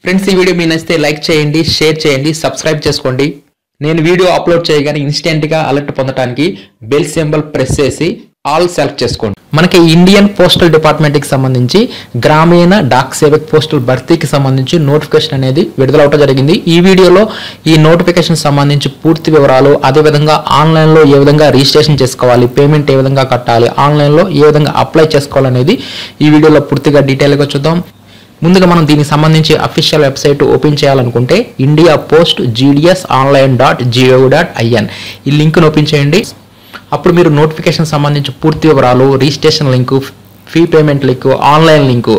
Friends ఈ video మీకు నచ్చితే లైక్ చేయండి, షేర్ చేయండి, సబ్స్క్రైబ్ చేసుకోండి. నేను వీడియో అప్లోడ్ చేయగానే ఇన్స్టెంట్ గా అలర్ట్ పొందడానికి బెల్ సింబల్ ప్రెస్ చేసి ఆల్ సెలెక్ట్ చేసుకోండి. మనకి ఇండియన్ పోస్టల్ డిపార్ట్మెంట్ కి సంబంధించి గ్రామీణ డాక్ సేవక్ పోస్టల్ భర్తీకి సంబంధించి నోటిఫికేషన్ అనేది విడుదలవడం జరిగింది. ఈ వీడియోలో ఈ నోటిఫికేషన్ సంబంధించి పూర్తి వివరాలు, అదేవిధంగా ఆన్లైన్ లో ఏ విధంగా రిజిస్ట్రేషన్ చేసుకోవాలి, పేమెంట్ ఏ విధంగా కట్టాలి, ఆన్లైన్ లో ఏ విధంగా అప్లై చేసుకోవాలనేది ఈ వీడియోలో పూర్తిగా డీటెయిల్ గా చూద్దాం. ముందుగా మనం దీనికి సంబంధించి అఫీషియల్ వెబ్సైట్ ఓపెన్ చేయాలనుకుంటే ఇండియా పోస్ట్ gdsonline.gov.in ఈ లింక్ను ఓపెన్ చేయండి. అప్పుడు మీరు నోటిఫికేషన్ సంబంధించి పూర్తి వివరాలు, registration link, fee payment link, online link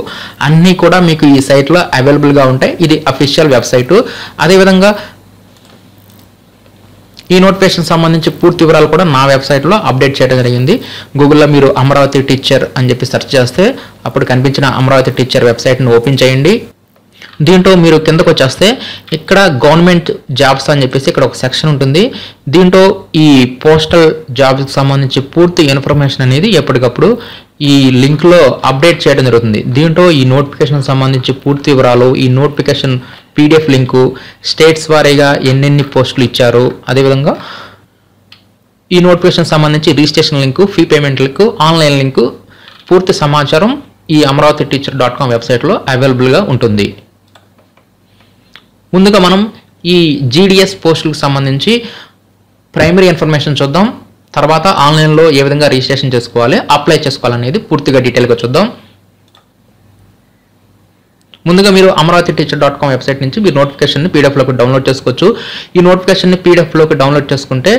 అన్నీ కూడా మీకు ఈ సైట్లో అవైలబుల్గా ఉంటాయి. ఇది అఫీషియల్ వెబ్సైటు. అదేవిధంగా ఈ నోటిఫికేషన్ సంబంధించి పూర్తి వివరాలు కూడా నా వెబ్సైట్లో అప్డేట్ చేయడం జరిగింది. గూగుల్లో మీరు అమరావతి టీచర్ అని చెప్పి సెర్చ్ చేస్తే అప్పుడు కనిపించిన అమరావతి టీచర్ వెబ్సైట్ను ఓపెన్ చేయండి. దీంట్లో మీరు కిందకు వచ్చేస్తే ఇక్కడ గవర్నమెంట్ జాబ్స్ అని చెప్పేసి ఇక్కడ ఒక సెక్షన్ ఉంటుంది. దీంట్లో ఈ పోస్టల్ జాబ్స్కి సంబంధించి పూర్తి ఇన్ఫర్మేషన్ అనేది ఎప్పటికప్పుడు ఈ లింక్లో అప్డేట్ చేయడం జరుగుతుంది. దీంట్లో ఈ నోటిఫికేషన్ సంబంధించి పూర్తి వివరాలు, ఈ నోటిఫికేషన్ పీడిఎఫ్ లింకు, స్టేట్స్ వారీగా ఎన్నెన్ని పోస్టులు ఇచ్చారు, అదేవిధంగా ఈ నోటిఫికేషన్ సంబంధించి registration link, fee payment link, online link పూర్తి సమాచారం ఈ అమరావతి టీచర్.com వెబ్సైట్లో అవైలబుల్గా ఉంటుంది. ముందుగా మనం ఈ జీడిఎస్ పోస్టులకు సంబంధించి ప్రైమరీ ఇన్ఫర్మేషన్ చూద్దాం. తర్వాత ఆన్లైన్లో ఏ విధంగా రిజిస్ట్రేషన్ చేసుకోవాలి, అప్లై చేసుకోవాలనేది పూర్తిగా డీటెయిల్గా చూద్దాం. ముందుగా మీరు అమరావతి టీచర్.com వెబ్సైట్ నుంచి మీరు నోటిఫికేషన్ని పీడిఎఫ్లోకి డౌన్లోడ్ చేసుకోవచ్చు. ఈ నోటిఫికేషన్ని పీడిఎఫ్లోకి డౌన్లోడ్ చేసుకుంటే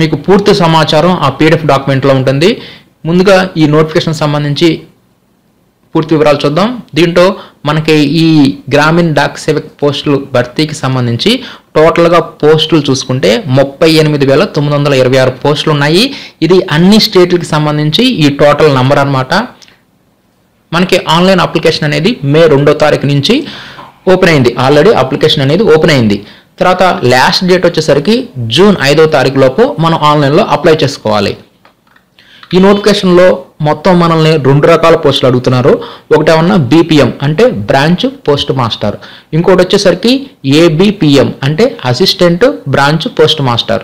మీకు పూర్తి సమాచారం ఆ పీడిఎఫ్ డాక్యుమెంట్లో ఉంటుంది. ముందుగా ఈ నోటిఫికేషన్ సంబంధించి పూర్తి వివరాలు చూద్దాం. దీంట్లో మనకి ఈ గ్రామీణ డాక్ సేవక్ పోస్టులు భర్తీకి సంబంధించి టోటల్గా పోస్టులు చూసుకుంటే 38,926 పోస్టులు ఉన్నాయి. ఇది అన్ని స్టేట్లకి సంబంధించి ఈ టోటల్ నంబర్ అన్నమాట. మనకి ఆన్లైన్ అప్లికేషన్ అనేది మే 2వ తారీఖు నుంచి ఓపెన్ అయింది. ఆల్రెడీ అప్లికేషన్ అనేది ఓపెన్ అయింది. తర్వాత లాస్ట్ డేట్ వచ్చేసరికి జూన్ 5వ తారీఖు లోపు మనం ఆన్లైన్లో అప్లై చేసుకోవాలి. ఈ నోటిఫికేషన్లో మొత్తం మనల్ని 2 రకాల పోస్టులు అడుగుతున్నారు. ఒకటేమన్నా బీపీఎం అంటే బ్రాంచ్ పోస్ట్ మాస్టర్, ఇంకోటి వచ్చేసరికి ఏబిపిఎం అంటే అసిస్టెంట్ బ్రాంచ్ పోస్ట్ మాస్టర్.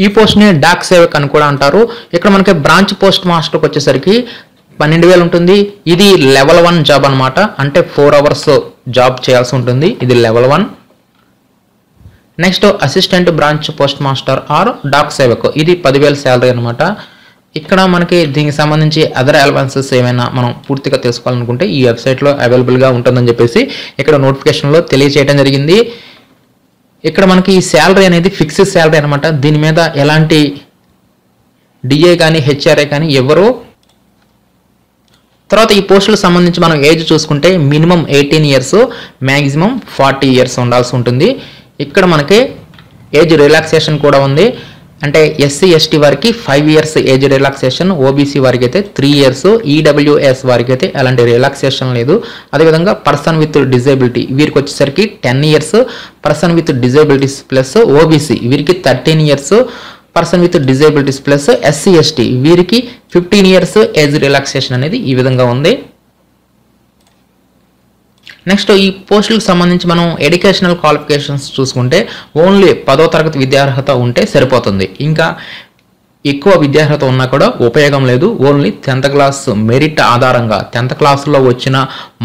ఈ పోస్ట్ని డాక్ సేవక్ అని కూడా అంటారు. ఇక్కడ మనకి బ్రాంచ్ పోస్ట్ మాస్టర్కి వచ్చేసరికి 12,000 ఉంటుంది. ఇది లెవెల్ 1 జాబ్ అనమాట. అంటే 4 hours జాబ్ చేయాల్సి ఉంటుంది. ఇది level 1. Next assistant branch post master or Dak Sevak, ఇది 10,000 శాలరీ అనమాట. ఇక్కడ మనకి దీనికి సంబంధించి అదర్ అలవెన్సెస్ ఏమైనా మనం పూర్తిగా తెలుసుకోవాలనుకుంటే ఈ వెబ్సైట్లో అవైలబుల్గా ఉంటుందని చెప్పేసి ఇక్కడ నోటిఫికేషన్లో తెలియజేయడం జరిగింది. ఇక్కడ మనకి ఈ శాలరీ అనేది ఫిక్స్డ్ శాలరీ అనమాట. దీని మీద ఎలాంటి డిఏ కానీ హెచ్ఆర్ఏ కానీ ఎవరు. తర్వాత ఈ పోస్టులకు సంబంధించి మనం ఏజ్ చూసుకుంటే మినిమం 18 years, మ్యాక్సిమం 40 years ఉండాల్సి ఉంటుంది. ఇక్కడ మనకి ఏజ్ రిలాక్సేషన్ కూడా ఉంది. అంటే ఎస్సీ ఎస్టీ వారికి 5 years ఏజ్ రిలాక్సేషన్, ఓబీసీ వారికి అయితే 3 years, ఈడబ్ల్యూఎస్ వారికి అయితే ఎలాంటి రిలాక్సేషన్ లేదు. అదేవిధంగా పర్సన్ విత్ డిజేబిలిటీ వీరికి వచ్చేసరికి 10 years, person with disabilities plus OBC వీరికి 13 years, person with disabilities plus SC ST వీరికి 15 years ఏజ్ రిలాక్సేషన్ అనేది ఈ విధంగా ఉంది. నెక్స్ట్ ఈ పోస్టులకు సంబంధించి మనం ఎడ్యుకేషనల్ క్వాలిఫికేషన్స్ చూసుకుంటే ఓన్లీ 10వ తరగతి విద్యార్హత ఉంటే సరిపోతుంది. ఇంకా ఎక్కువ విద్యార్హత ఉన్నా కూడా ఉపయోగం లేదు. ఓన్లీ 10th class మెరిట్ ఆధారంగా 10th classలో వచ్చిన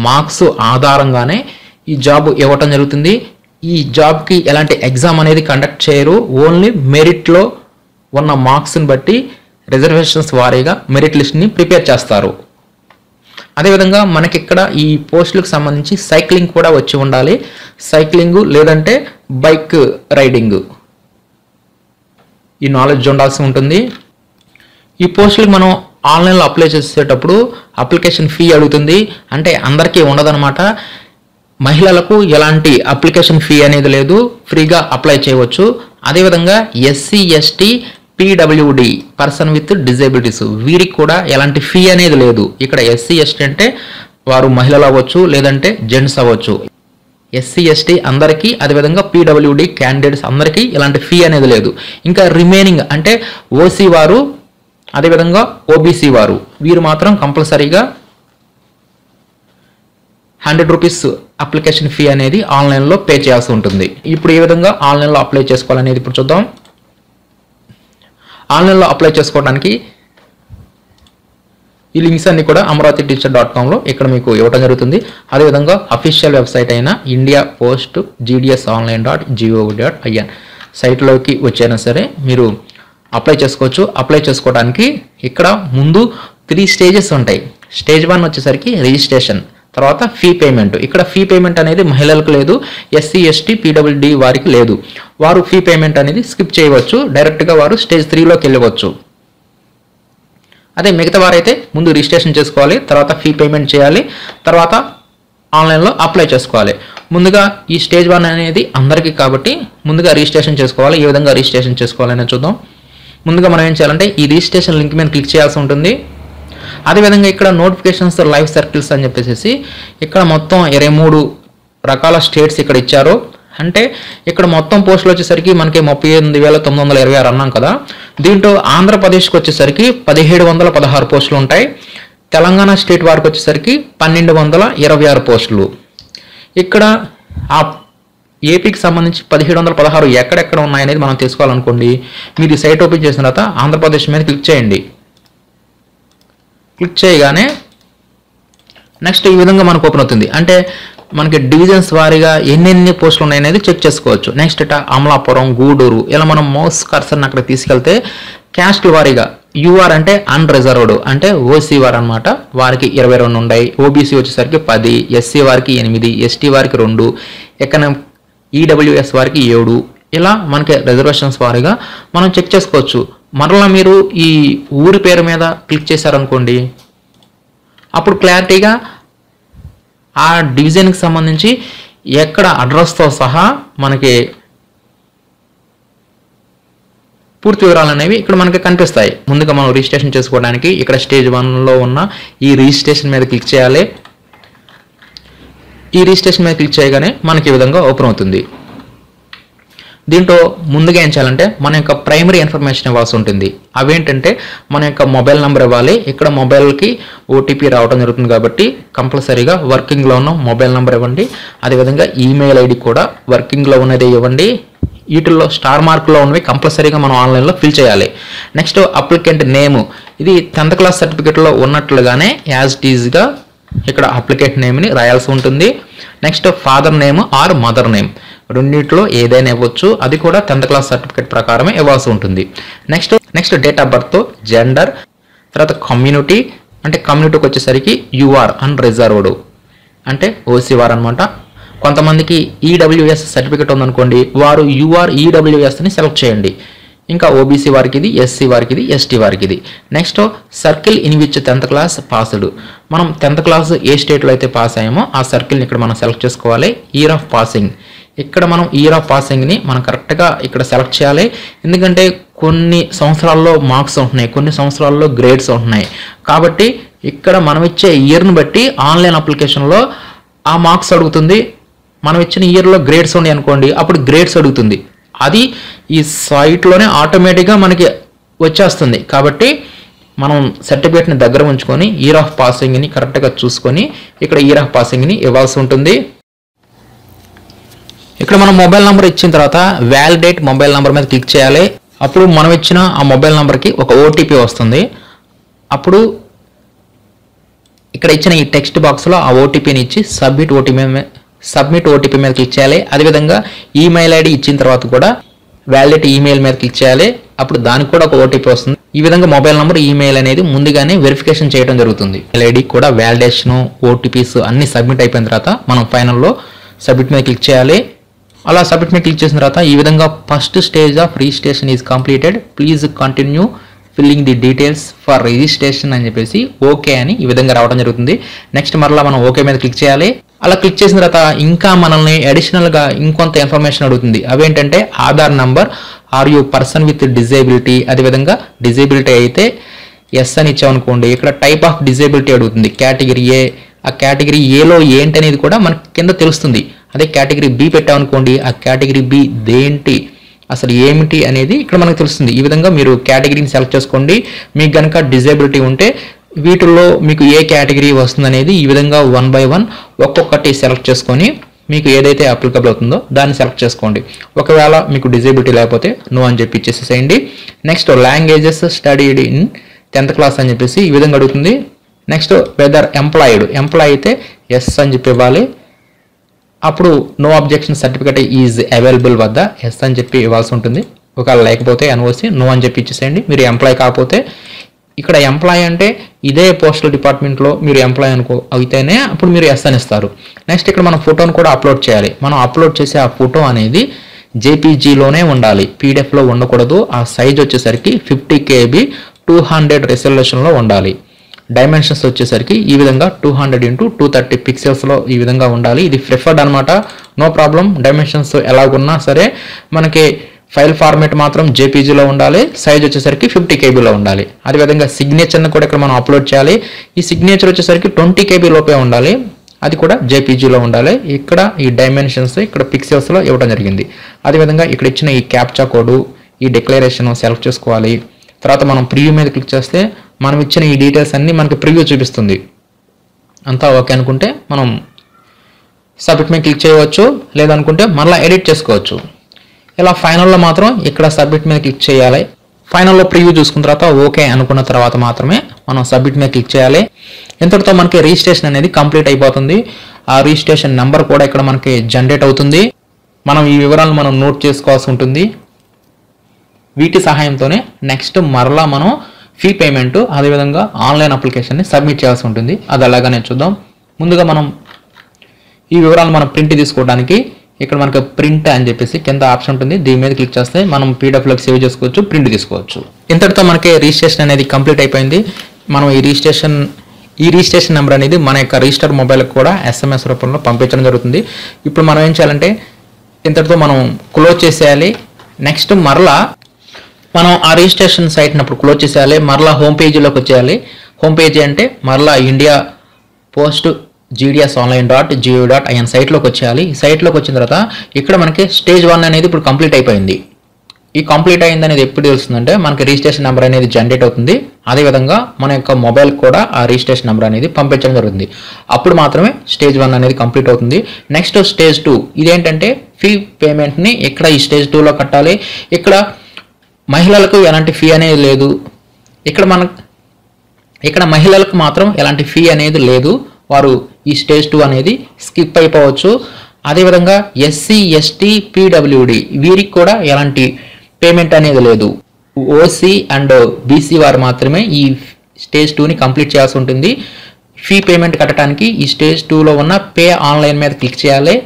మార్క్స్ ఆధారంగానే ఈ జాబ్ ఇవ్వటం జరుగుతుంది. ఈ జాబ్కి ఎలాంటి ఎగ్జామ్ అనేది కండక్ట్ చేయరు. ఓన్లీ మెరిట్లో ఉన్న మార్క్స్ని బట్టి రిజర్వేషన్స్ వారీగా మెరిట్ లిస్ట్ని ప్రిపేర్ చేస్తారు. అదేవిధంగా మనకి ఇక్కడ ఈ పోస్టులకు సంబంధించి సైక్లింగ్ కూడా వచ్చి ఉండాలి. సైక్లింగ్ లేదంటే బైక్ రైడింగ్ ఈ నాలెడ్జ్ ఉండాల్సి ఉంటుంది. ఈ పోస్టులకు మనం ఆన్లైన్లో అప్లై చేసేటప్పుడు అప్లికేషన్ ఫీ అడుగుతుంది. అంటే అందరికీ ఉండదన్నమాట. మహిళలకు ఎలాంటి అప్లికేషన్ ఫీ అనేది లేదు, ఫ్రీగా అప్లై చేయవచ్చు. అదేవిధంగా SC ST PWD person with disabilities వీరికి కూడా ఎలాంటి ఫీ అనేది లేదు. ఇక్కడ ఎస్సీ ఎస్టీ అంటే వారు మహిళలు అవ్వచ్చు, లేదంటే జెంట్స్ అవ్వచ్చు. ఎస్సీ ఎస్టీ అందరికీ, అదేవిధంగా పీడబ్ల్యూడి క్యాండిడేట్స్ అందరికీ ఎలాంటి ఫీ అనేది లేదు. ఇంకా రిమైనింగ్ అంటే ఓసీ వారు, అదేవిధంగా ఓబీసీ వారు వీరు మాత్రం కంపల్సరీగా 100 రూపీస్ అప్లికేషన్ ఫీ అనేది ఆన్లైన్లో పే చేయాల్సి ఉంటుంది. ఇప్పుడు ఏ విధంగా ఆన్లైన్లో అప్లై చేసుకోవాలనేది ఇప్పుడు చూద్దాం. ఆన్లైన్లో అప్లై చేసుకోవడానికి ఈ లింక్స్ అన్ని కూడా amravati.com ఇక్కడ మీకు ఇవ్వడం జరుగుతుంది. అదేవిధంగా అఫీషియల్ వెబ్సైట్ అయిన indiapost.gdsonline.gov.in సైట్లోకి వచ్చైనా సరే మీరు అప్లై చేసుకోవచ్చు. అప్లై చేసుకోవడానికి ఇక్కడ ముందు 3 స్టేజెస్ ఉంటాయి. స్టేజ్ 1 వచ్చేసరికి రిజిస్ట్రేషన్, తర్వాత ఫీ పేమెంట్. ఇక్కడ ఫీ పేమెంట్ అనేది మహిళలకు లేదు, SC ST PWD వారికి లేదు. వారు ఫీ పేమెంట్ అనేది స్కిప్ చేయవచ్చు, డైరెక్ట్గా వారు స్టేజ్ 3లోకి వెళ్ళవచ్చు. అదే మిగతా వారైతే ముందు రిజిస్ట్రేషన్ చేసుకోవాలి, తర్వాత ఫీ పేమెంట్ చేయాలి, తర్వాత ఆన్లైన్లో అప్లై చేసుకోవాలి. ముందుగా ఈ స్టేజ్ 1 అనేది అందరికీ కాబట్టి ముందుగా రిజిస్ట్రేషన్ చేసుకోవాలి. ఏ విధంగా రిజిస్ట్రేషన్ చేసుకోవాలని చూద్దాం. ముందుగా మనం ఏం చేయాలంటే ఈ రిజిస్ట్రేషన్ లింక్ మీద క్లిక్ చేయాల్సి ఉంటుంది. అదేవిధంగా ఇక్కడ నోటిఫికేషన్స్ లైవ్ సర్కిల్స్ అని చెప్పేసి ఇక్కడ మొత్తం 23 రకాల స్టేట్స్ ఇక్కడ ఇచ్చారు. అంటే ఇక్కడ మొత్తం పోస్టులు వచ్చేసరికి మనకి 38,926 అన్నాం కదా. దీంట్లో ఆంధ్రప్రదేశ్కి వచ్చేసరికి 1716 పోస్టులు ఉంటాయి. తెలంగాణ స్టేట్ వారికి వచ్చేసరికి 1226 పోస్టులు. ఇక్కడ ఆ ఏపీకి సంబంధించి 1716 ఎక్కడెక్కడ ఉన్నాయనేది మనం తెలుసుకోవాలనుకోండి. మీరు ఈ సైట్ ఓపెన్ చేసిన తర్వాత ఆంధ్రప్రదేశ్ మీద క్లిక్ చేయండి. క్లిక్ చేయగానే నెక్స్ట్ ఈ విధంగా మనకు ఓపెన్ అవుతుంది. అంటే మనకి డివిజన్స్ వారీగా ఎన్ని పోస్టులు ఉన్నాయనేది చెక్ చేసుకోవచ్చు. నెక్స్ట్ అమలాపురం, గూడూరు ఇలా మనం మౌస్ కర్సర్ని అక్కడ తీసుకెళ్తే క్యాస్ట్ల వారీగా యూఆర్ అంటే అన్రిజర్వ్డ్ అంటే ఓసీ వారు అనమాట, వారికి 22 ఉన్నాయి. ఓబీసీ వచ్చేసరికి 10, ఎస్సీ వారికి 8, ఎస్టీ వారికి 2, ఎకనామిక్ ఈడబ్ల్యూఎస్ వారికి 7 ఇలా మనకి రిజర్వేషన్స్ వారీగా మనం చెక్ చేసుకోవచ్చు. మరలా మీరు ఈ ఊరి పేరు మీద క్లిక్ చేశారనుకోండి, అప్పుడు క్లారిటీగా ఆ డివిజన్కి సంబంధించి ఎక్కడ అడ్రస్తో సహా మనకి పూర్తి వివరాలు అనేవి ఇక్కడ మనకి కనిపిస్తాయి. ముందుగా మనం రిజిస్ట్రేషన్ చేసుకోవడానికి ఇక్కడ స్టేజ్ 1లో ఉన్న ఈ రిజిస్ట్రేషన్ మీద క్లిక్ చేయాలి. ఈ రిజిస్ట్రేషన్ మీద క్లిక్ చేయగానే మనకి ఈ విధంగా ఓపెన్ అవుతుంది. దీంట్లో ముందుగా ఏం చేయాలంటే మన యొక్క ప్రైమరీ ఇన్ఫర్మేషన్ ఇవ్వాల్సి ఉంటుంది. అవేంటంటే మన యొక్క మొబైల్ నెంబర్ ఇవ్వాలి. ఇక్కడ మొబైల్కి OTP రావడం జరుగుతుంది కాబట్టి కంపల్సరీగా వర్కింగ్లో ఉన్న మొబైల్ నెంబర్ ఇవ్వండి. అదేవిధంగా ఈమెయిల్ ID కూడా వర్కింగ్లో ఉన్నదే ఇవ్వండి. వీటిల్లో స్టార్ మార్క్లో ఉన్నవి కంపల్సరీగా మనం ఆన్లైన్లో ఫిల్ చేయాలి. నెక్స్ట్ అప్లికెంట్ నేమ్, ఇది 10th క్లాస్ సర్టిఫికేట్లో ఉన్నట్లుగానే యాజ్ ఇట్ ఈజ్గా ఇక్కడ అప్లికెంట్ నేమ్ని రాయాల్సి ఉంటుంది. Next father name or mother name రెండింటిలో ఏదైనా ఇవ్వచ్చు, అది కూడా 10th క్లాస్ సర్టిఫికేట్ ప్రకారమే ఇవ్వాల్సి ఉంటుంది. Next date of birth, gender, తర్వాత కమ్యూనిటీ అంటే కమ్యూనిటీకి వచ్చేసరికి యూఆర్ అన్రిజర్వ్డ్ అంటే ఓసీ వారు అనమాట. కొంతమందికి ఈడబ్ల్యూఎస్ సర్టిఫికేట్ ఉందనుకోండి, వారు యూఆర్ ఈడబ్ల్యూఎస్ని సెలెక్ట్ చేయండి. ఇంకా ఓబీసీ వారికి ఇది, ఎస్సీ వారికి ఇది, ఎస్టీ వారికి ఇది. Next circle in which 10th class passed, మనం 10th క్లాస్ ఏ స్టేట్లో అయితే పాస్ అయ్యామో ఆ సర్కిల్ని ఇక్కడ మనం సెలెక్ట్ చేసుకోవాలి. ఇయర్ ఆఫ్ పాసింగ్, ఇక్కడ మనం ఇయర్ ఆఫ్ పాసింగ్ని మనం కరెక్ట్గా ఇక్కడ సెలెక్ట్ చేయాలి. ఎందుకంటే కొన్ని సంవత్సరాల్లో మార్క్స్ ఉంటున్నాయి, కొన్ని సంవత్సరాల్లో గ్రేడ్స్ ఉంటున్నాయి. కాబట్టి ఇక్కడ మనం ఇచ్చే ఇయర్ని బట్టి ఆన్లైన్ అప్లికేషన్లో ఆ మార్క్స్ అడుగుతుంది. మనం ఇచ్చిన ఇయర్లో గ్రేడ్స్ ఉన్నాయి అనుకోండి, అప్పుడు గ్రేడ్స్ అడుగుతుంది. అది ఈ సైట్లోనే ఆటోమేటిక్గా మనకి వచ్చేస్తుంది. కాబట్టి మనం సర్టిఫికేట్ని దగ్గర ఉంచుకొని ఇయర్ ఆఫ్ పాసింగ్ని కరెక్ట్గా చూసుకొని ఇక్కడ ఇయర్ ఆఫ్ పాసింగ్ని ఇవ్వాల్సి ఉంటుంది. ఇక్కడ మనం మొబైల్ నెంబర్ ఇచ్చిన తర్వాత వ్యాలిడేట్ మొబైల్ నెంబర్ మీద క్లిక్ చేయాలి. అప్పుడు మనం ఇచ్చిన ఆ మొబైల్ నెంబర్కి ఒక OTP వస్తుంది. అప్పుడు ఇక్కడ ఇచ్చిన ఈ టెక్స్ట్ బాక్స్లో ఆ OTPని ఇచ్చి సబ్మిట్ OTP మీద క్లిక్ చేయాలి. అదేవిధంగా ఈమెయిల్ ID ఇచ్చిన తర్వాత కూడా వ్యాలిడేట్ ఈమెయిల్ మీద క్లిక్ చేయాలి. అప్పుడు దానికి కూడా ఒక OTP వస్తుంది. ఈ విధంగా మొబైల్ నెంబర్, ఈమెయిల్ అనేది ముందుగానే వెరిఫికేషన్ చేయడం జరుగుతుంది. ID కూడా వ్యాలిడేషన్, OTPs అన్ని సబ్మిట్ అయిపోయిన తర్వాత మనం ఫైనల్లో సబ్మిట్ మీద క్లిక్ చేయాలి. అలా సబ్మిట్ మీద క్లిక్ చేసిన తర్వాత ఈ విధంగా first stage of registration is completed, please continue filling the details for registration అని చెప్పేసి ఓకే అని ఈ విధంగా రావడం జరుగుతుంది. నెక్స్ట్ మరలా మనం ఓకే మీద క్లిక్ చేయాలి. అలా క్లిక్ చేసిన తర్వాత ఇంకా మనల్ని అడిషనల్గా ఇంకొంత ఇన్ఫర్మేషన్ అడుగుతుంది. అవేంటంటే Aadhaar number, are you person with disability, అదేవిధంగా డిజేబిలిటీ అయితే ఎస్ అని ఇచ్చామనుకోండి, ఇక్కడ టైప్ ఆఫ్ డిజేబిలిటీ అడుగుతుంది. కేటగిరీ ఏ, ఆ కేటగిరీ ఏలో ఏంటి అనేది కూడా మనకి కింద తెలుస్తుంది. అదే కేటగిరీ బి పెట్టామనుకోండి, ఆ కేటగిరీ బి దేంటి అసలు ఏమిటి అనేది ఇక్కడ మనకు తెలుస్తుంది. ఈ విధంగా మీరు కేటగిరీని సెలెక్ట్ చేసుకోండి. మీకు కనుక డిజేబిలిటీ ఉంటే వీటిల్లో మీకు ఏ కేటగిరీ వస్తుందనేది ఈ విధంగా 1 by 1 ఒక్కొక్కటి సెలెక్ట్ చేసుకొని మీకు ఏదైతే అప్లికబుల్ అవుతుందో దాన్ని సెలెక్ట్ చేసుకోండి. ఒకవేళ మీకు డిజేబిలిటీ లేకపోతే నో అని చెప్పి ఇచ్చేసేయండి. Next languages studied in 10th class అని చెప్పేసి ఈ విధంగా అడుగుతుంది. నెక్స్ట్ వెదర్ ఎంప్లాయ్ అయితే ఎస్ అని చెప్పి ఇవ్వాలి. అప్పుడు no objection certificate is available వద్ద ఎస్ అని చెప్పి ఇవ్వాల్సి ఉంటుంది. ఒకవేళ లేకపోతే ఎన్ఓసి నో అని చెప్పి ఇచ్చేసేయండి. మీరు ఎంప్లాయ్ కాకపోతే ఇక్కడ ఎంప్లాయ్ అంటే ఇదే పోస్టల్ డిపార్ట్మెంట్లో మీరు ఎంప్లాయ్ అయితేనే అప్పుడు మీరు ఎస్ అని ఇస్తారు. నెక్స్ట్ ఇక్కడ మనం ఫోటోను కూడా అప్లోడ్ చేయాలి. మనం అప్లోడ్ చేసే ఆ ఫోటో అనేది జేపీజీలోనే ఉండాలి, పీడిఎఫ్లో ఉండకూడదు. ఆ సైజ్ వచ్చేసరికి 50 KB 200 రెజల్యూషన్లో ఉండాలి. డైమెన్షన్స్ వచ్చేసరికి ఈ విధంగా 200 × 230 పిక్సెల్స్లో ఈ విధంగా ఉండాలి. ఇది ప్రిఫర్డ్ అనమాట, నో ప్రాబ్లం. డైమెన్షన్స్ ఎలాగున్నా సరే మనకి ఫైల్ ఫార్మేట్ మాత్రం జేపీజీలో ఉండాలి, సైజ్ వచ్చేసరికి 50 KBలో ఉండాలి. అదేవిధంగా సిగ్నేచర్ని కూడా ఇక్కడ మనం అప్లోడ్ చేయాలి. ఈ సిగ్నేచర్ వచ్చేసరికి 20 KB లోపే ఉండాలి, అది కూడా జేపీజీలో ఉండాలి. ఇక్కడ ఈ డైమెన్షన్స్ ఇక్కడ పిక్సెల్స్లో ఇవ్వడం జరిగింది. అదేవిధంగా ఇక్కడ ఇచ్చిన ఈ క్యాప్చా కోడ్, ఈ డిక్లరేషన్ సెలెక్ట్ చేసుకోవాలి. తర్వాత మనం ప్రివ్యూ మీద క్లిక్ చేస్తే మనం ఇచ్చిన ఈ డీటెయిల్స్ అన్నీ మనకి ప్రివ్యూ చూపిస్తుంది. అంతా ఓకే అనుకుంటే మనం సబ్మిట్ మీద క్లిక్ చేయవచ్చు, లేదనుకుంటే మళ్ళీ ఎడిట్ చేసుకోవచ్చు. ఇలా ఫైనల్లో మాత్రం ఇక్కడ సబ్మిట్ మీద క్లిక్ చేయాలి. ఫైనల్లో ప్రివ్యూ చూసుకున్న తర్వాత ఓకే అనుకున్న తర్వాత మాత్రమే మనం సబ్మిట్ మీద క్లిక్ చేయాలి. ఇంతటితో మనకి రిజిస్ట్రేషన్ అనేది కంప్లీట్ అయిపోతుంది. ఆ రిజిస్ట్రేషన్ నెంబర్ కూడా ఇక్కడ మనకి జనరేట్ అవుతుంది. మనం ఈ వివరాలను మనం నోట్ చేసుకోవాల్సి ఉంటుంది. వీటి సహాయంతోనే నెక్స్ట్ మరలా మనం ఫీ పేమెంట్ అదేవిధంగా ఆన్లైన్ అప్లికేషన్ని సబ్మిట్ చేయాల్సి ఉంటుంది. అది అలాగానే చూద్దాం. ముందుగా మనం ఈ వివరాలు మనం ప్రింట్ తీసుకోవడానికి ఇక్కడ మనకు ప్రింట్ అని చెప్పేసి కింద ఆప్షన్ ఉంటుంది. దీని మీద క్లిక్ చేస్తే మనం పీడిఎఫ్లోకి సేవ్ చేసుకోవచ్చు, ప్రింట్ తీసుకోవచ్చు. ఇంతటితో మనకి రిజిస్ట్రేషన్ అనేది కంప్లీట్ అయిపోయింది. మనం ఈ రిజిస్ట్రేషన్ నెంబర్ అనేది మన యొక్క రిజిస్టర్ మొబైల్కి కూడా SMS రూపంలో పంపించడం జరుగుతుంది. ఇప్పుడు మనం ఏం చేయాలంటే ఇంతటితో మనం క్లోజ్ చేసేయాలి. నెక్స్ట్ మరలా మనం ఆ రిజిస్ట్రేషన్ సైట్ని అప్పుడు క్లోజ్ చేసేయాలి. మరలా హోమ్ పేజీలోకి వచ్చేయాలి. హోమ్ పేజీ అంటే మరలా ఇండియా పోస్ట్ gdsonline.gov.in సైట్లోకి వచ్చేయాలి. ఈ సైట్లోకి వచ్చిన తర్వాత ఇక్కడ మనకి స్టేజ్ 1 అనేది ఇప్పుడు కంప్లీట్ అయిపోయింది. ఈ కంప్లీట్ అయింది అనేది ఎప్పుడు తెలుస్తుందంటే మనకి రిజిస్ట్రేషన్ నెంబర్ అనేది జనరేట్ అవుతుంది. అదేవిధంగా మన యొక్క మొబైల్ కూడా ఆ రిజిస్ట్రేషన్ నెంబర్ అనేది పంపించడం జరుగుతుంది. అప్పుడు మాత్రమే స్టేజ్ 1 అనేది కంప్లీట్ అవుతుంది. నెక్స్ట్ స్టేజ్ 2 ఇదేంటంటే ఫీ పేమెంట్ని ఇక్కడ ఈ స్టేజ్ 2లో కట్టాలి. ఇక్కడ మహిళలకు ఎలాంటి ఫీ అనేది లేదు. ఇక్కడ మహిళలకు మాత్రం ఎలాంటి ఫీ అనేది లేదు. వారు ఈ స్టేజ్ 2 అనేది స్కిప్ అయిపోవచ్చు. అదేవిధంగా SC ST PWD వీరికి కూడా ఎలాంటి పేమెంట్ అనేది లేదు. OC అండ్ BC వారు మాత్రమే ఈ స్టేజ్ 2ని కంప్లీట్ చేయాల్సి ఉంటుంది. ఫీ పేమెంట్ కట్టడానికి ఈ స్టేజ్ 2లో ఉన్న పే ఆన్లైన్ మీద క్లిక్ చేయాలి.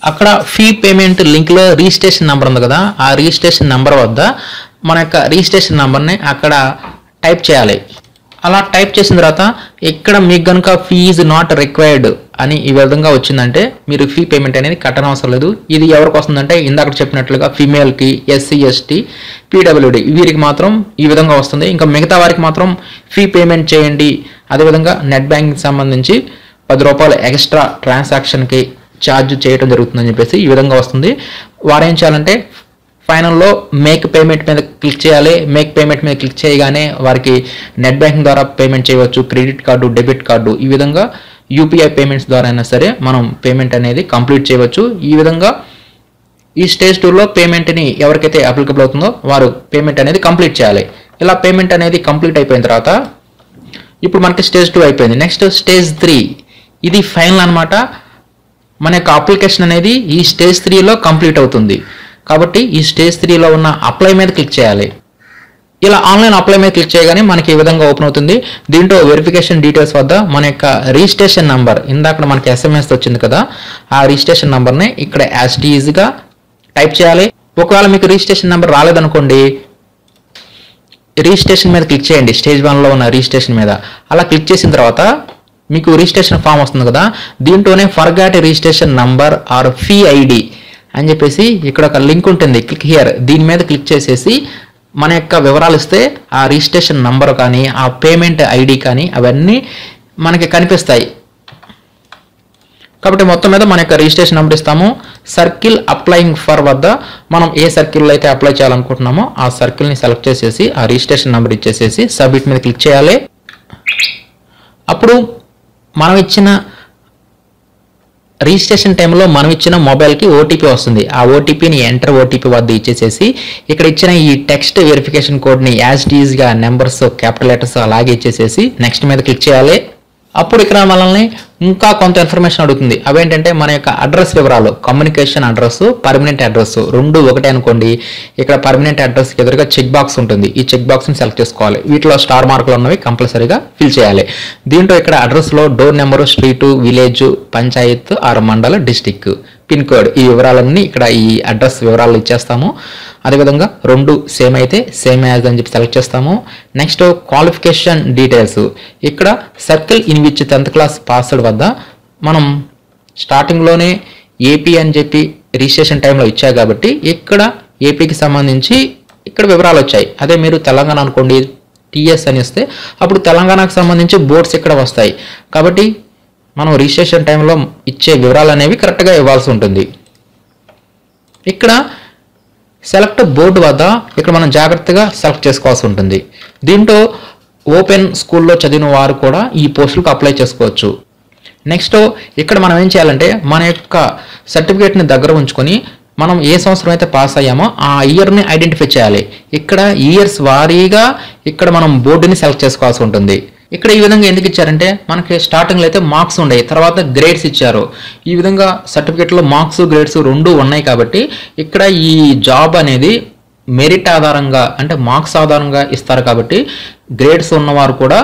అక్కడ ఫీ పేమెంట్ లింక్లో రిజిస్ట్రేషన్ నెంబర్ ఉంది కదా, ఆ రిజిస్ట్రేషన్ నెంబర్ వద్ద మన యొక్క రిజిస్ట్రేషన్ నెంబర్ని అక్కడ టైప్ చేయాలి. అలా టైప్ చేసిన తర్వాత ఇక్కడ మీకు కనుక ఫీజ్ నాట్ రిక్వైర్డ్ అని ఈ విధంగా వచ్చిందంటే మీరు ఫీ పేమెంట్ అనేది కట్టనవసరం లేదు. ఇది ఎవరికి వస్తుందంటే ఇందాక చెప్పినట్లుగా ఫీమేల్కి, SC ST PWD వీరికి మాత్రం ఈ విధంగా వస్తుంది. ఇంకా మిగతా వారికి మాత్రం ఫీ పేమెంట్ చేయండి, అదేవిధంగా నెట్ బ్యాంకింగ్ సంబంధించి ₹10 ఎక్స్ట్రా ట్రాన్సాక్షన్కి ఛార్జ్ చేయడం జరుగుతుందని చెప్పేసి ఈ విధంగా వస్తుంది. వారు ఏం చేయాలంటే ఫైనల్లో మేక్ పేమెంట్ మీద క్లిక్ చేయాలి. మేక్ పేమెంట్ మీద క్లిక్ చేయగానే వారికి నెట్ బ్యాంకింగ్ ద్వారా పేమెంట్ చేయవచ్చు, క్రెడిట్ కార్డు, డెబిట్ కార్డు, ఈ విధంగా UPI పేమెంట్స్ ద్వారా అయినా సరే మనం పేమెంట్ అనేది కంప్లీట్ చేయవచ్చు. ఈ విధంగా ఈ స్టేజ్ 2లో పేమెంట్ని ఎవరికైతే అప్లికబుల్ అవుతుందో వారు పేమెంట్ అనేది కంప్లీట్ చేయాలి. ఇలా పేమెంట్ అనేది కంప్లీట్ అయిపోయిన తర్వాత ఇప్పుడు మనకి స్టేజ్ 2 అయిపోయింది. నెక్స్ట్ స్టేజ్ 3 ఇది ఫైనల్ అనమాట. మన యొక్క అప్లికేషన్ అనేది ఈ స్టేజ్ 3లో కంప్లీట్ అవుతుంది. కాబట్టి ఈ స్టేజ్ 3లో ఉన్న అప్లై మీద క్లిక్ చేయాలి. ఇలా ఆన్లైన్ అప్లై మీద క్లిక్ చేయగానే మనకి ఈ విధంగా ఓపెన్ అవుతుంది. దీంట్లో వెరిఫికేషన్ డీటెయిల్స్ వద్ద మన యొక్క రిజిస్ట్రేషన్ నెంబర్ ఇందాక మనకి SMS వచ్చింది కదా, ఆ రిజిస్ట్రేషన్ నెంబర్ని ఇక్కడ యాజ్ ఇట్ ఈజ్గా టైప్ చేయాలి. ఒకవేళ మీకు రిజిస్ట్రేషన్ నెంబర్ రాలేదనుకోండి, రిజిస్ట్రేషన్ మీద క్లిక్ చేయండి. స్టేజ్ 1లో ఉన్న రిజిస్ట్రేషన్ మీద అలా క్లిక్ చేసిన తర్వాత మీకు రిజిస్ట్రేషన్ ఫామ్ వస్తుంది కదా, దీంట్లోనే forgot registration number or fee ID అని చెప్పేసి ఇక్కడ ఒక లింక్ ఉంటుంది, క్లిక్ హియర్. దీని మీద క్లిక్ చేసేసి మన యొక్క వివరాలు ఇస్తే ఆ రిజిస్ట్రేషన్ నంబర్ కానీ ఆ పేమెంట్ ఐడి కానీ అవన్నీ మనకి కనిపిస్తాయి. కాబట్టి మొత్తం మీద మన యొక్క రిజిస్ట్రేషన్ నెంబర్ ఇస్తాము. సర్కిల్ అప్లయింగ్ ఫర్ వద్ద మనం ఏ సర్కిల్లో అయితే అప్లై చేయాలనుకుంటున్నామో ఆ సర్కిల్ని సెలెక్ట్ చేసేసి ఆ రిజిస్ట్రేషన్ నెంబర్ ఇచ్చేసేసి సబ్మిట్ మీద క్లిక్ చేయాలి. అప్పుడు మనం ఇచ్చిన రిజిస్ట్రేషన్ టైంలో మనం ఇచ్చిన మొబైల్కి ఓటీపీ వస్తుంది. ఆ ఓటీపీని ఎంటర్ ఓటీపీ వద్ద ఇచ్చేసేసి ఇక్కడ ఇచ్చిన ఈ టెక్స్ట్ వెరిఫికేషన్ కోడ్ని యాజ్ ఇట్ ఈజ్గా నెంబర్స్ క్యాపిటల్ లెటర్స్ అలాగే ఇచ్చేసేసి నెక్స్ట్ మీద క్లిక్ చేయాలి. అప్పుడు ఇక్కడ మనల్ని ఇంకా కొంత ఇన్ఫర్మేషన్ అడుగుతుంది. అవేంటంటే మన యొక్క అడ్రస్ వివరాలు, కమ్యూనికేషన్ అడ్రస్, పర్మనెంట్ అడ్రస్ రెండు ఒకటే అనుకోండి. ఇక్కడ పర్మనెంట్ అడ్రస్కి ఎదురుగా చెక్ బాక్స్ ఉంటుంది. ఈ చెక్ బాక్స్ని సెలెక్ట్ చేసుకోవాలి. వీటిలో స్టార్ మార్కులు ఉన్నవి కంపల్సరీగా ఫిల్ చేయాలి. దీంట్లో ఇక్కడ అడ్రస్లో door number, street, village, panchayat or మండల, డిస్టిక్, పిన్ కోడ్ ఈ వివరాలన్నీ ఇక్కడ ఈ అడ్రస్ వివరాలు ఇచ్చేస్తాము. అదేవిధంగా రెండు సేమ్ అయితే సేమ్ యాజ్ అని చెప్పి సెలెక్ట్ చేస్తాము. నెక్స్ట్ క్వాలిఫికేషన్ డీటెయిల్స్, ఇక్కడ circle in which 10th class passed వద్ద మనం స్టార్టింగ్లోనే ఏపీ అని చెప్పి రిజిస్ట్రేషన్ టైంలో ఇచ్చా కాబట్టి ఇక్కడ ఏపీకి సంబంధించి ఇక్కడ వివరాలు వచ్చాయి. అదే మీరు తెలంగాణ అనుకోండి టీఎస్ అని ఇస్తే అప్పుడు తెలంగాణకు సంబంధించి బోర్డ్స్ ఇక్కడ వస్తాయి. కాబట్టి మనం రిజిస్ట్రేషన్ టైంలో ఇచ్చే వివరాలు అనేవి కరెక్ట్గా ఇవ్వాల్సి ఉంటుంది. ఇక్కడ సెలెక్ట్ బోర్డు వద్ద ఇక్కడ మనం జాగ్రత్తగా సెలెక్ట్ చేసుకోవాల్సి ఉంటుంది. దీంట్లో ఓపెన్ స్కూల్లో చదివిన వారు కూడా ఈ పోస్టులకు అప్లై చేసుకోవచ్చు. నెక్స్ట్ ఇక్కడ మనం ఏం చేయాలంటే మన యొక్క సర్టిఫికేట్ని దగ్గర ఉంచుకొని మనం ఏ సంవత్సరం అయితే పాస్ అయ్యామో ఆ ఇయర్ని ఐడెంటిఫై చేయాలి. ఇక్కడ ఇయర్స్ వారీగా ఇక్కడ మనం బోర్డుని సెలెక్ట్ చేసుకోవాల్సి ఉంటుంది. ఇక్కడ ఈ విధంగా ఎందుకు ఇచ్చారంటే మనకి స్టార్టింగ్లో అయితే మార్క్స్ ఉండేవి, తర్వాత గ్రేడ్స్ ఇచ్చారు. ఈ విధంగా సర్టిఫికేట్లో మార్క్స్ గ్రేడ్స్ రెండు ఉన్నాయి కాబట్టి ఇక్కడ ఈ జాబ్ అనేది మెరిట్ ఆధారంగా అంటే మార్క్స్ ఆధారంగా ఇస్తారు. కాబట్టి గ్రేడ్స్ ఉన్నవారు కూడా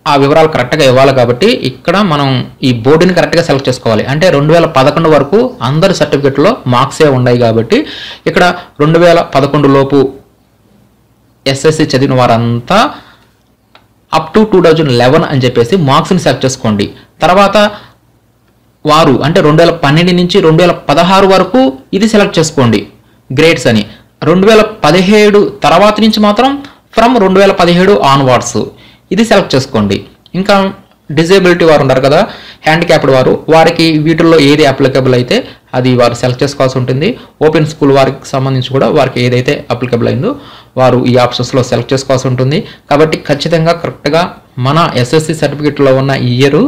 ఆ వివరాలు కరెక్ట్గా ఇవ్వాలి. కాబట్టి ఇక్కడ మనం ఈ బోర్డుని కరెక్ట్గా సెలెక్ట్ చేసుకోవాలి. అంటే 2011 వరకు అందరి సర్టిఫికేట్లో మార్క్సే ఉన్నాయి కాబట్టి ఇక్కడ 2011 లోపు ఎస్ఎస్సి చదివిన వారంతా అప్ టు 2011 అని చెప్పేసి మార్క్స్ని సెలెక్ట్ చేసుకోండి. తర్వాత వారు అంటే 2012 నుంచి 2016 వరకు ఇది సెలెక్ట్ చేసుకోండి గ్రేడ్స్ అని. 2017 తర్వాత నుంచి మాత్రం ఫ్రమ్ 2017 ఆన్వర్డ్స్ ఇది సెలెక్ట్ చేసుకోండి. ఇంకా డిజేబిలిటీ వారు ఉంటారు కదా, హ్యాండిక్యాప్డ్ వారు, వారికి వీటిల్లో ఏది అప్లికబుల్ అయితే అది వారు సెలెక్ట్ చేసుకోవాల్సి ఉంటుంది. ఓపెన్ స్కూల్ వారికి సంబంధించి కూడా వారికి ఏదైతే అప్లికబుల్ అయిందో వారు ఈ ఆప్షన్స్లో సెలెక్ట్ చేసుకోవాల్సి ఉంటుంది. కాబట్టి ఖచ్చితంగా కరెక్ట్గా మన ఎస్ఎస్సి సర్టిఫికేట్లో ఉన్న ఇయర్,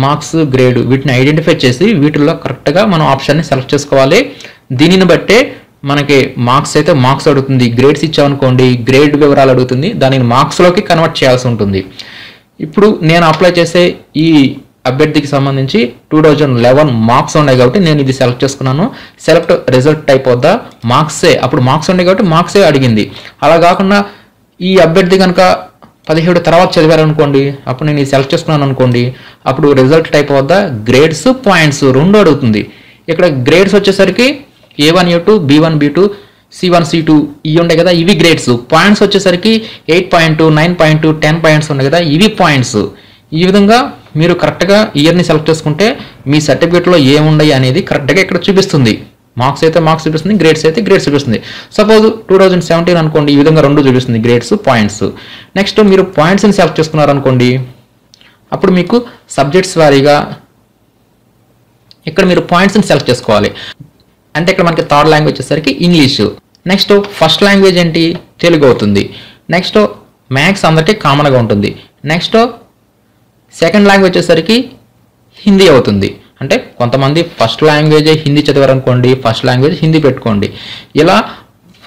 మార్క్స్, గ్రేడ్ వీటిని ఐడెంటిఫై చేసి వీటిల్లో కరెక్ట్గా మనం ఆప్షన్ని సెలెక్ట్ చేసుకోవాలి. దీనిని బట్టే మనకి మార్క్స్ అయితే మార్క్స్ అడుగుతుంది, గ్రేడ్స్ ఇచ్చామనుకోండి గ్రేడ్ వివరాలు అడుగుతుంది, దానిని మార్క్స్లోకి కన్వర్ట్ చేయాల్సి ఉంటుంది. ఇప్పుడు నేను అప్లై చేసే ఈ అభ్యర్థికి సంబంధించి 2011 మార్క్స్ ఉన్నాయి కాబట్టి నేను ఇది సెలెక్ట్ చేసుకున్నాను. సెలెక్ట్ రిజల్ట్ టైప్ వద్ద మార్క్సే, అప్పుడు మార్క్స్ ఉన్నాయి కాబట్టి మార్క్సే అడిగింది. అలా కాకుండా ఈ అభ్యర్థి కనుక 17 తర్వాత చదివారు అనుకోండి, అప్పుడు నేను ఇది సెలెక్ట్ చేసుకున్నాను అనుకోండి, అప్పుడు రిజల్ట్ టైప్ వద్ద గ్రేడ్స్, పాయింట్స్ రెండు అడుగుతుంది. ఇక్కడ గ్రేడ్స్ వచ్చేసరికి A1 A2 B1 B2 C1 C2 ఇవి ఉంటాయి కదా, ఇవి గ్రేడ్స్. పాయింట్స్ వచ్చేసరికి 8.2 9.2 10 పాయింట్స్ ఉన్నాయి కదా, ఇవి పాయింట్స్. ఈ విధంగా మీరు కరెక్ట్గా ఇయర్ని సెలెక్ట్ చేసుకుంటే మీ సర్టిఫికేట్లో ఏముండయి అనేది కరెక్ట్గా ఇక్కడ చూపిస్తుంది. మార్క్స్ అయితే మార్క్స్ చూపిస్తుంది, గ్రేడ్స్ అయితే గ్రేడ్స్ చూపిస్తుంది. సపోజ్ 2017 అనుకోండి, ఈ విధంగా రెండు చూపిస్తుంది, గ్రేడ్స్, పాయింట్స్. నెక్స్ట్ మీరు పాయింట్స్ని సెలెక్ట్ చేసుకున్నారనుకోండి, అప్పుడు మీకు సబ్జెక్ట్స్ వారీగా ఇక్కడ మీరు పాయింట్స్ని సెలెక్ట్ చేసుకోవాలి. అంటే ఇక్కడ మనకి థర్డ్ లాంగ్వేజ్ వచ్చేసరికి ఇంగ్లీషు. నెక్స్ట్ ఫస్ట్ లాంగ్వేజ్ ఏంటి, తెలుగు అవుతుంది. నెక్స్ట్ మ్యాథ్స్ అందరికీ కామన్గా ఉంటుంది. నెక్స్ట్ సెకండ్ లాంగ్వేజ్ వచ్చేసరికి హిందీ అవుతుంది. అంటే కొంతమంది ఫస్ట్ లాంగ్వేజ్ హిందీ చదివారనుకోండి, ఫస్ట్ లాంగ్వేజ్ హిందీ పెట్టుకోండి. ఇలా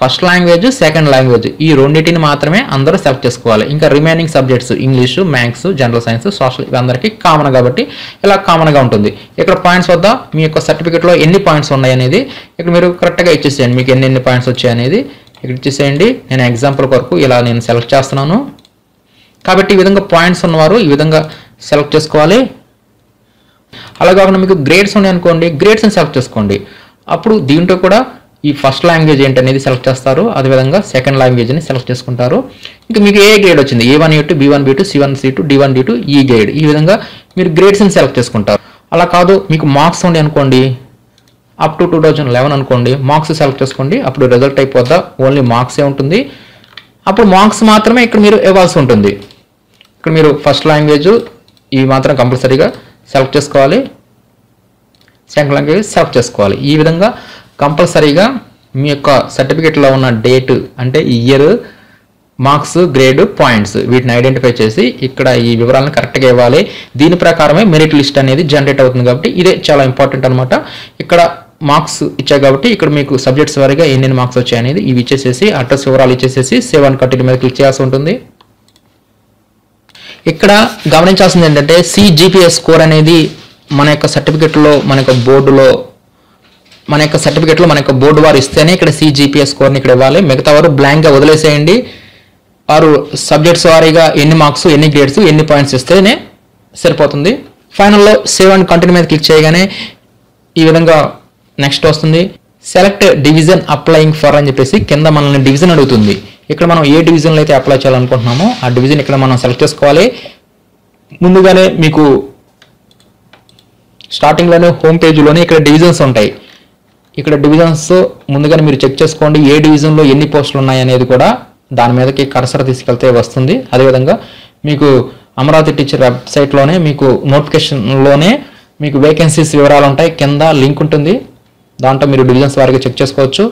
ఫస్ట్ లాంగ్వేజ్, సెకండ్ లాంగ్వేజ్ ఈ రెండింటిని మాత్రమే అందరూ సెలెక్ట్ చేసుకోవాలి. ఇంకా remaining subjects English, maths, general science, social ఇవి అందరికీ కామన్ కాబట్టి ఇలా కామన్గా ఉంటుంది. ఇక్కడ పాయింట్స్ వద్ద మీ యొక్క సర్టిఫికేట్లో ఎన్ని పాయింట్స్ ఉన్నాయి అనేది ఇక్కడ మీరు కరెక్ట్గా ఇచ్చేసేయండి. మీకు ఎన్ని పాయింట్స్ వచ్చాయి అనేది ఇక్కడ ఇచ్చేసేయండి. నేను ఎగ్జాంపుల్ కొరకు ఇలా నేను సెలెక్ట్ చేస్తున్నాను. కాబట్టి ఈ విధంగా పాయింట్స్ ఉన్నవారు ఈ విధంగా సెలెక్ట్ చేసుకోవాలి. అలా కాకుండా మీకు గ్రేడ్స్ ఉన్నాయి అనుకోండి, గ్రేడ్స్ని సెలెక్ట్ చేసుకోండి. అప్పుడు దీంట్లో కూడా ఈ ఫస్ట్ లాంగ్వేజ్ ఏంటనేది సెలెక్ట్ చేస్తారు, అదేవిధంగా సెకండ్ లాంగ్వేజ్ని సెలెక్ట్ చేసుకుంటారు. ఇంకా మీకు ఏ గ్రేడ్ వచ్చింది, A1 A2 B1 B2 C1 C2 D1 D2 ఈ గ్రేడ్, ఈ విధంగా మీరు గ్రేడ్స్ని సెలెక్ట్ చేసుకుంటారు. అలా కాదు మీకు మార్క్స్ ఉంది అనుకోండి, అప్ టు 2011 అనుకోండి, మార్క్స్ సెలెక్ట్ చేసుకోండి. అప్పుడు రిజల్ట్ అయిపోద్దా ఓన్లీ మార్క్సే ఉంటుంది. అప్పుడు మార్క్స్ మాత్రమే ఇక్కడ మీరు ఇవ్వాల్సి ఉంటుంది. ఇక్కడ మీరు ఫస్ట్ లాంగ్వేజ్ ఇవి మాత్రం కంపల్సరీగా సెలెక్ట్ చేసుకోవాలి, సెకండ్ లాంగ్వేజ్ సెలెక్ట్ చేసుకోవాలి. ఈ విధంగా కంపల్సరీగా మీ యొక్క సర్టిఫికేట్లో ఉన్న డేట్ అంటే ఇయర్, మార్క్స్, గ్రేడ్, పాయింట్స్ వీటిని ఐడెంటిఫై చేసి ఇక్కడ ఈ వివరాలను కరెక్ట్గా ఇవ్వాలి. దీని ప్రకారమే మెరిట్ లిస్ట్ అనేది జనరేట్ అవుతుంది కాబట్టి ఇదే చాలా ఇంపార్టెంట్ అనమాట. ఇక్కడ మార్క్స్ ఇచ్చాయి కాబట్టి ఇక్కడ మీకు సబ్జెక్ట్స్ వారీగా ఎన్ని మార్క్స్ వచ్చాయి అనేది ఇవి ఇచ్చేసేసి అడ్రస్ వివరాలు ఇచ్చేసేసి సేవ్ అండ్ కంటిన్యూ మీద క్లిక్ చేయాల్సి ఉంటుంది. ఇక్కడ గమనించాల్సింది ఏంటంటే CGPA స్కోర్ అనేది మన యొక్క సర్టిఫికెట్లో మన యొక్క బోర్డు వారు ఇస్తేనే ఇక్కడ CGPA స్కోర్ని ఇక్కడ ఇవ్వాలి. మిగతా వారు బ్లాంక్గా వదిలేసేయండి. వారు సబ్జెక్ట్స్ వారీగా ఎన్ని మార్క్స్, ఎన్ని గ్రేడ్స్, ఎన్ని పాయింట్స్ ఇస్తేనే సరిపోతుంది. ఫైనల్లో సేవ్ అండ్ కంటిన్యూ మీద క్లిక్ చేయగానే ఈ విధంగా నెక్స్ట్ వస్తుంది. సెలెక్ట్ డివిజన్ అప్లయింగ్ ఫర్ అని చెప్పేసి కింద మనల్ని డివిజన్ అడుగుతుంది. ఇక్కడ మనం ఏ డివిజన్లో అయితే అప్లై చేయాలనుకుంటున్నామో ఆ డివిజన్ ఇక్కడ మనం సెలెక్ట్ చేసుకోవాలి. ముందుగానే మీకు స్టార్టింగ్లోనే హోమ్ పేజీలోనే ఇక్కడ డివిజన్స్ ఉంటాయి. ఇక్కడ డివిజన్స్ ముందుగానే మీరు చెక్ చేసుకోండి. ఏ డివిజన్లో ఎన్ని పోస్టులు ఉన్నాయి అనేది కూడా దాని మీదకి కర్సర్ తీసుకెళ్తే వస్తుంది. అదేవిధంగా మీకు అమరావతి టీచర్ వెబ్సైట్లోనే మీకు నోటిఫికేషన్లోనే మీకు వేకెన్సీస్ వివరాలు ఉంటాయి. కింద లింక్ ఉంటుంది, దాంట్లో మీరు డివిజన్స్ వారీగా చెక్ చేసుకోవచ్చు.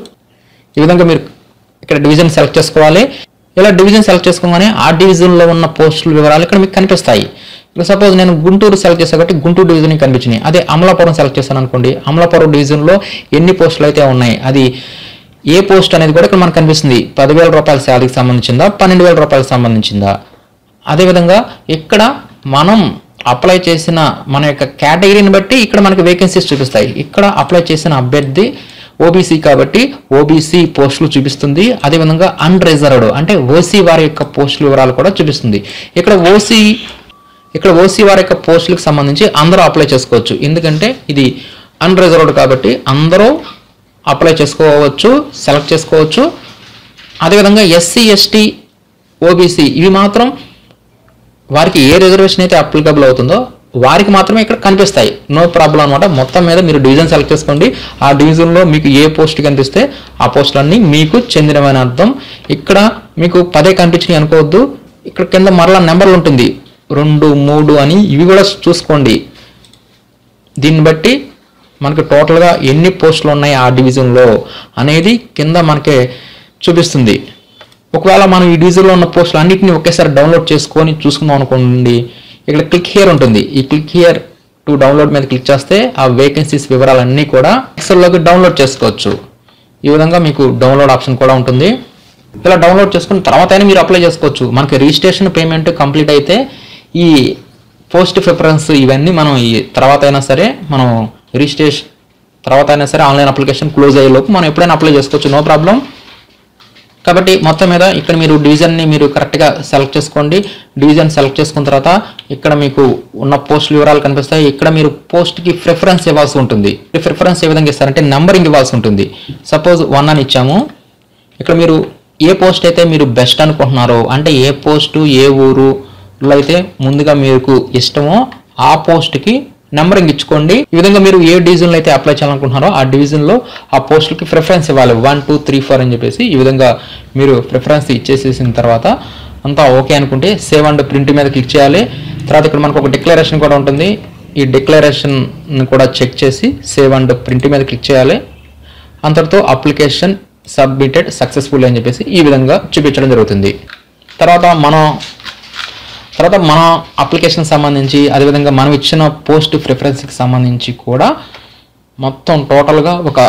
ఈ విధంగా మీరు ఇక్కడ డివిజన్ సెలెక్ట్ చేసుకోవాలి. ఇలా డివిజన్ సెలెక్ట్ చేసుకోగానే ఆ డివిజన్లో ఉన్న పోస్టుల వివరాలు ఇక్కడ మీకు కనిపిస్తాయి. ఇప్పుడు సపోజ్ నేను గుంటూరు సెలెక్ట్ చేశాను కాబట్టి గుంటూరు డివిజన్ కనిపించినాయి. అదే అమలాపురం సెలెక్ట్ చేశాను అనుకోండి, అమలాపురం డివిజన్లో ఎన్ని పోస్టులు అయితే ఉన్నాయి, అది ఏ పోస్ట్ అనేది కూడా ఇక్కడ మనకు కనిపిస్తుంది. 10,000 రూపాయల శాలరీకి సంబంధించిందా, 12,000 రూపాయలకు సంబంధించిందా. అదేవిధంగా ఇక్కడ మనం అప్లై చేసిన మన యొక్క కేటగిరీని బట్టి ఇక్కడ మనకి వేకెన్సీస్ చూపిస్తాయి. ఇక్కడ అప్లై చేసిన అభ్యర్థి OBC కాబట్టి OBC పోస్టులు చూపిస్తుంది. అదేవిధంగా అన్రిజర్వ్డ్ అంటే OC వారి యొక్క పోస్టుల వివరాలు కూడా చూపిస్తుంది. ఇక్కడ OC వారి యొక్క పోస్టులకు సంబంధించి అందరూ అప్లై చేసుకోవచ్చు. ఎందుకంటే ఇది అన్రిజర్వ్డ్ కాబట్టి అందరూ అప్లై చేసుకోవచ్చు, సెలెక్ట్ చేసుకోవచ్చు. అదేవిధంగా SC, ST, OBC ఇవి మాత్రం వారికి ఏ రిజర్వేషన్ అయితే అప్లికబుల్ అవుతుందో వారికి మాత్రమే ఇక్కడ కనిపిస్తాయి. నో ప్రాబ్లం అనమాట. మొత్తం మీద మీరు డివిజన్ సెలెక్ట్ చేసుకోండి. ఆ డివిజన్లో మీకు ఏ పోస్ట్ కనిపిస్తే ఆ పోస్టులన్నీ మీకు చెందినవని అర్థం. ఇక్కడ మీకు 10 కనిపించినాయి అనుకోవద్దు. ఇక్కడ కింద మరలా నెంబర్లు ఉంటుంది 2, 3 అని, ఇవి కూడా చూసుకోండి. దీన్ని బట్టి మనకి టోటల్గా ఎన్ని పోస్టులు ఉన్నాయి ఆ డివిజన్లో అనేది కింద మనకి చూపిస్తుంది. ఒకవేళ మనం ఈ డివిజన్లో ఉన్న పోస్టులు అన్నింటినీ ఒకేసారి డౌన్లోడ్ చేసుకొని చూసుకుందాం అనుకోండి, ఇక్కడ క్లిక్ హియర్ ఉంటుంది. ఈ క్లిక్ హియర్ టు డౌన్లోడ్ మీద క్లిక్ చేస్తే ఆ వేకెన్సీస్ వివరాలన్నీ కూడా ఎక్సెల్లోకి డౌన్లోడ్ చేసుకోవచ్చు. ఈ విధంగా మీకు డౌన్లోడ్ ఆప్షన్ కూడా ఉంటుంది. ఇలా డౌన్లోడ్ చేసుకున్న తర్వాత అయినా మీరు అప్లై చేసుకోవచ్చు. మనకి రిజిస్ట్రేషన్ పేమెంట్ కంప్లీట్ అయితే ఈ పోస్ట్ ప్రిఫరెన్స్ ఇవన్నీ మనం ఈ తర్వాత అయినా సరే మనం రిజిస్ట్రేషన్ తర్వాత అయినా సరే ఆన్లైన్ అప్లికేషన్ క్లోజ్ అయ్యేలోపు మనం ఎప్పుడైనా అప్లై చేసుకోవచ్చు, నో ప్రాబ్లం. కాబట్టి మొత్తం మీద ఇక్కడ మీరు డివిజన్ని మీరు కరెక్ట్గా సెలెక్ట్ చేసుకోండి. డివిజన్ సెలెక్ట్ చేసుకున్న తర్వాత ఇక్కడ మీకు ఉన్న పోస్ట్ వివరాలు కనిపిస్తాయి. ఇక్కడ మీరు పోస్ట్కి ప్రిఫరెన్స్ ఇవ్వాల్సి ఉంటుంది. ప్రిఫరెన్స్ ఏ విధంగా ఇస్తారంటే నెంబరింగ్ ఇవ్వాల్సి ఉంటుంది. సపోజ్ 1 అని ఇచ్చాము. ఇక్కడ మీరు ఏ పోస్ట్ అయితే మీరు బెస్ట్ అనుకుంటున్నారో, అంటే ఏ పోస్టు ఏ ఊరులో అయితే ముందుగా మీకు ఇష్టమో ఆ పోస్ట్కి నెంబరింగ్ ఇచ్చుకోండి. ఈ విధంగా మీరు ఏ డివిజన్లో అయితే అప్లై చేయాలనుకుంటున్నారో ఆ డివిజన్లో ఆ పోస్టులకి ప్రిఫరెన్స్ ఇవ్వాలి. 1, 2, 3, 4 అని చెప్పేసి ఈ విధంగా మీరు ప్రిఫరెన్స్ ఇచ్చేసేసిన తర్వాత అంతా ఓకే అనుకుంటే సేవ్ అండ్ ప్రింట్ మీద క్లిక్ చేయాలి. తర్వాత ఇక్కడ మనకు ఒక డిక్లరేషన్ కూడా ఉంటుంది. ఈ డిక్లరేషన్ కూడా చెక్ చేసి సేవ్ అండ్ ప్రింట్ మీద క్లిక్ చేయాలి. అంతటితో అప్లికేషన్ సబ్మిటెడ్ సక్సెస్ఫుల్ అని చెప్పేసి ఈ విధంగా చూపించడం జరుగుతుంది. తర్వాత మన అప్లికేషన్ సంబంధించి అదేవిధంగా మనం ఇచ్చిన పోస్ట్ ప్రిఫరెన్స్కి సంబంధించి కూడా మొత్తం టోటల్గా ఒక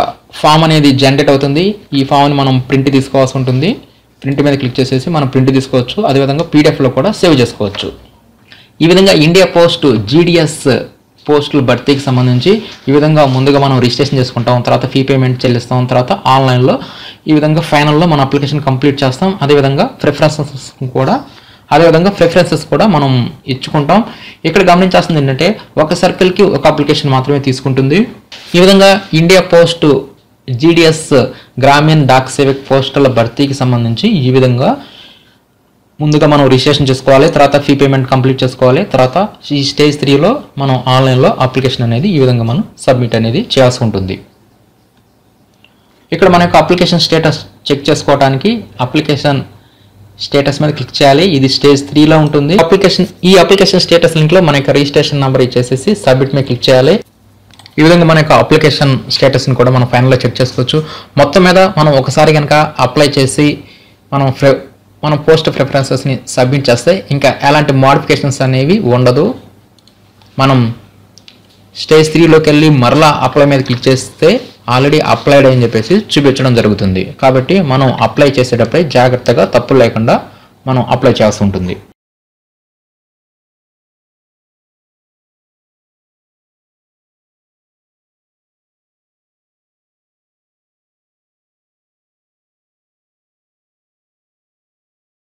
ఫామ్ అనేది జనరేట్ అవుతుంది. ఈ ఫామ్ని మనం ప్రింట్ తీసుకోవాల్సి ఉంటుంది. ప్రింట్ మీద క్లిక్ చేసేసి మనం ప్రింట్ తీసుకోవచ్చు. అదేవిధంగా పీడిఎఫ్లో కూడా సేవ్ చేసుకోవచ్చు. ఈ విధంగా ఇండియా పోస్ట్ GDS పోస్టుల భర్తీకి సంబంధించి ఈ విధంగా ముందుగా మనం రిజిస్ట్రేషన్ చేసుకుంటాం, తర్వాత ఫీ పేమెంట్ చెల్లిస్తాం, తర్వాత ఆన్లైన్లో ఈ విధంగా ఫైనల్లో మన అప్లికేషన్ కంప్లీట్ చేస్తాం. అదేవిధంగా ప్రిఫరెన్సెస్ కూడా మనం ఇచ్చుకుంటాం. ఇక్కడ గమనించాల్సింది ఏంటంటే ఒక సర్కిల్కి ఒక అప్లికేషన్ మాత్రమే తీసుకుంటుంది. ఈ విధంగా ఇండియా పోస్ట్ GDS గ్రామీణ డాక్ సేవక్ పోస్టుల భర్తీకి సంబంధించి ఈ విధంగా ముందుగా మనం రిజిస్ట్రేషన్ చేసుకోవాలి, తర్వాత ఫీ పేమెంట్ కంప్లీట్ చేసుకోవాలి, తర్వాత ఈ స్టేజ్ 3లో మనం ఆన్లైన్లో అప్లికేషన్ అనేది ఈ విధంగా మనం సబ్మిట్ అనేది చేయాల్సి ఉంటుంది. ఇక్కడ మన యొక్క అప్లికేషన్ స్టేటస్ చెక్ చేసుకోవడానికి అప్లికేషన్ స్టేటస్ మీద క్లిక్ చేయాలి. ఇది స్టేజ్ 3లో ఉంటుంది. ఈ అప్లికేషన్ స్టేటస్ లింక్లో మన యొక్క రిజిస్ట్రేషన్ నెంబర్ ఇచ్చేసేసి సబ్మిట్ మీద క్లిక్ చేయాలి. ఈ విధంగా మన యొక్క అప్లికేషన్ స్టేటస్ని కూడా మనం ఫైనల్లో చెక్ చేసుకోవచ్చు. మొత్తం మీద మనం ఒకసారి కనుక అప్లై చేసి మనం పోస్ట్ ప్రిఫరెన్సెస్ని సబ్మిట్ చేస్తే ఇంకా ఎలాంటి మోడిఫికేషన్స్ అనేవి ఉండదు. మనం స్టేజ్ 3లోకి వెళ్ళి మరలా అప్లై మీద క్లిక్ చేస్తే ఆల్రెడీ అప్లైడ్ అని చెప్పేసి చూపించడం జరుగుతుంది. కాబట్టి మనం అప్లై చేసేటప్పుడే జాగ్రత్తగా తప్పులు లేకుండా మనం అప్లై చేయాల్సి ఉంటుంది.